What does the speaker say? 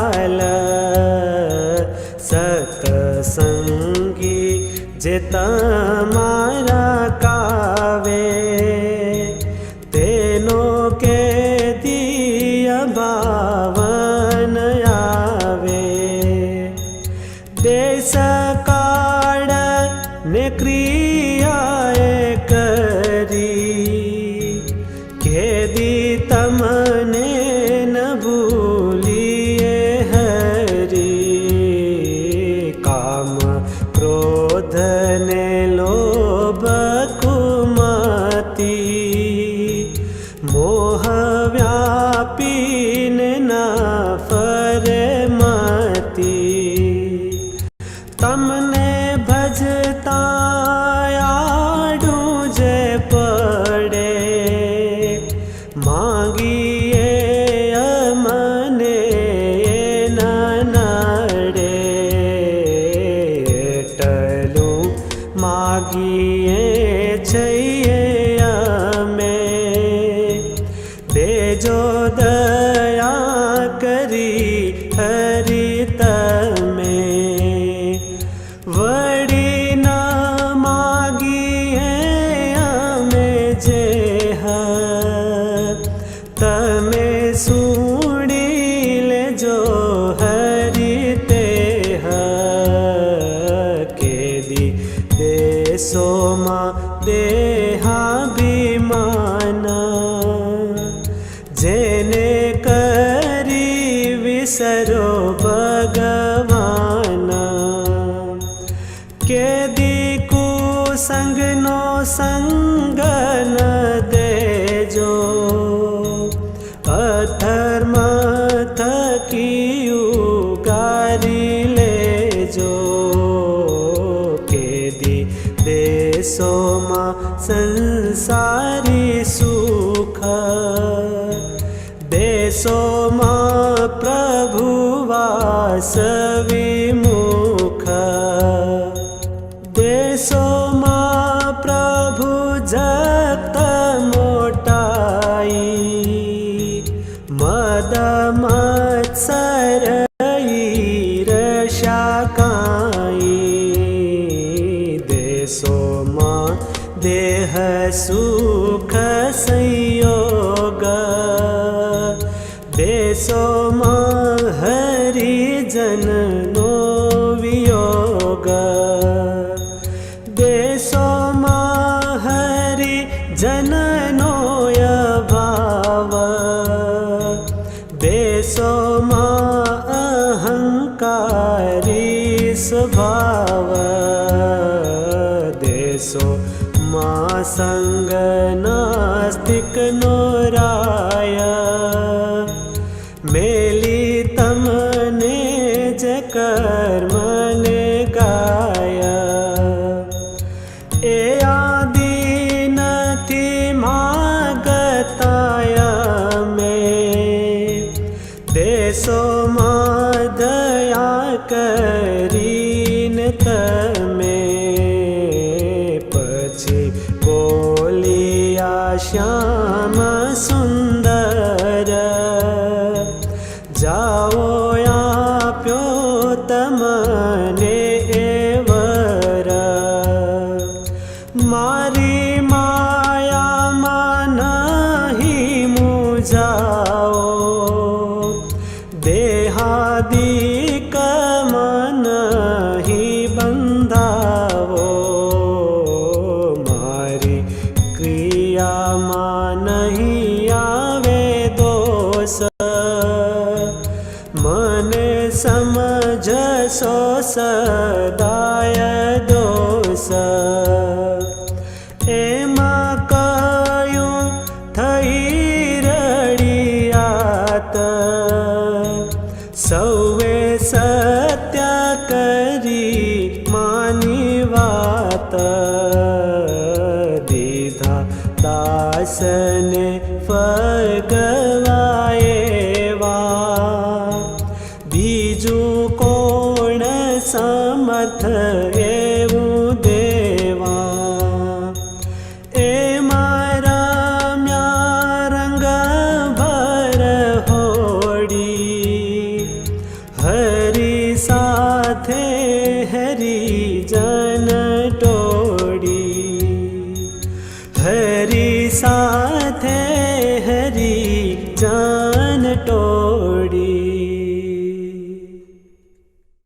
લાલ સતસંગી જે તમારા કાવે તેનો કેદીય ભાવન આવે દેશ કાળ ને ક્રિયાએ કરી કેદી તમને ન ભૂલીએ હરી કામ ક્રોધ ને લોભ કુમતી મોહ વ્યાપીને ના ફરે મતી તમને ભજતા આડું જે પડે માંગીએ મને ન નડે એટલું માગીએ છીએ અમે દેજો દયા કરી હરી તમે વળી ન માગીએ અમે જે તમે સુણી લેજો હરી તે કેદી દેશોમાં દેહાભિમાન જેને કરી વિસરો ભગવાન કેદી કુસંગનો સંગ ન દેજો અધર્મ થકી ઉગારી લેજો કેદી દેશોમાં સંસારી સુખ દેશોમાં પ્રભુ વાસ વિમુખ દેશોમાં પ્રભુ જગત મોટાઈ મદ મત્સર ઈર્ષા કાંઈ દેશોમાં દેહ સુખ સંયોગ દેશોમાં હરિજનનો વિયોગ દેશોમાં હરિજનનો અભાવ દેશોમાં અહંકારી સ્વભાવ દેશોમાં સંગ નાસ્તિકનો રાય મેલી તમને જ કર્મને ગાય એ આદિ નથી માગતા અમે દેશોમાં દયા કરીને તમે પછી બોલિયા શ્યામ સુંદર જાઓ આપ્યો તમને એવર મારી માયામાં નહીં મૂંઝાઓ દેહાદિક મન નહીં બંધાવો મારી ક્રિયામાં નહીં આવે દોષ મને સમજશો સદાય દોષ એમાં કયું થઈ રડિયાત સૌએ સત્ય કરી માની વાત દીધા દાસને ફગવાએવા બીજું કોણ સમર્થ એવું દેવા એ મારા મ્યા રંગ ભર હોડી જન ટોળી હરિ સાથે હરિ જન